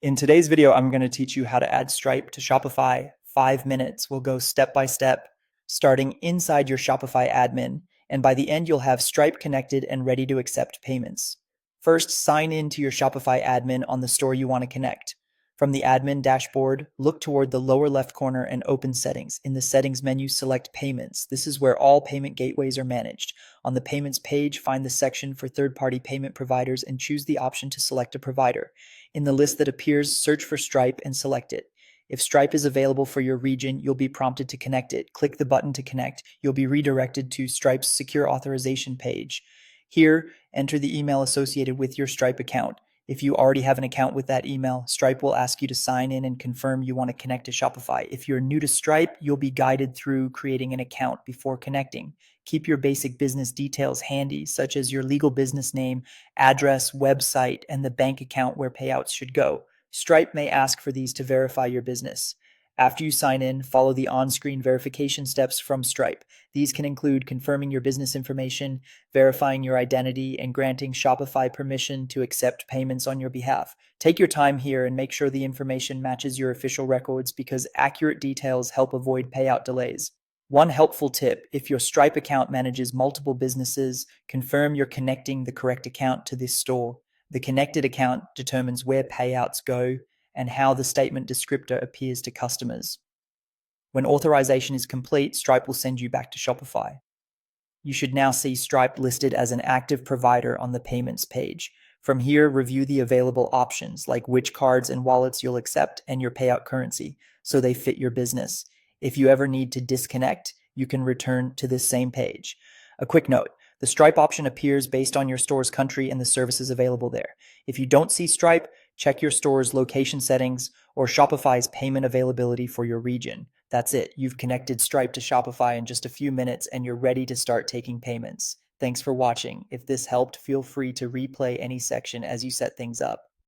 In today's video, I'm going to teach you how to add Stripe to Shopify. 5 minutes. We'll go step by step, starting inside your Shopify admin, and by the end, you'll have Stripe connected and ready to accept payments. First, sign in to your Shopify admin on the store you want to connect. From the admin dashboard, look toward the lower left corner and open Settings. In the Settings menu, select Payments. This is where all payment gateways are managed. On the Payments page, find the section for third-party payment providers and choose the option to select a provider. In the list that appears, search for Stripe and select it. If Stripe is available for your region, you'll be prompted to connect it. Click the button to connect. You'll be redirected to Stripe's secure authorization page. Here, enter the email associated with your Stripe account. If you already have an account with that email, Stripe will ask you to sign in and confirm you want to connect to Shopify. If you're new to Stripe, you'll be guided through creating an account before connecting. Keep your basic business details handy, such as your legal business name, address, website, and the bank account where payouts should go. Stripe may ask for these to verify your business. After you sign in, follow the on-screen verification steps from Stripe. These can include confirming your business information, verifying your identity, and granting Shopify permission to accept payments on your behalf. Take your time here and make sure the information matches your official records because accurate details help avoid payout delays. One helpful tip: if your Stripe account manages multiple businesses, confirm you're connecting the correct account to this store. The connected account determines where payouts go and how the statement descriptor appears to customers. When authorization is complete, Stripe will send you back to Shopify. You should now see Stripe listed as an active provider on the payments page. From here, review the available options like which cards and wallets you'll accept and your payout currency so they fit your business. If you ever need to disconnect, you can return to this same page. A quick note: the Stripe option appears based on your store's country and the services available there. If you don't see Stripe, check your store's location settings or Shopify's payment availability for your region. That's it. You've connected Stripe to Shopify in just a few minutes and you're ready to start taking payments. Thanks for watching. If this helped, feel free to replay any section as you set things up.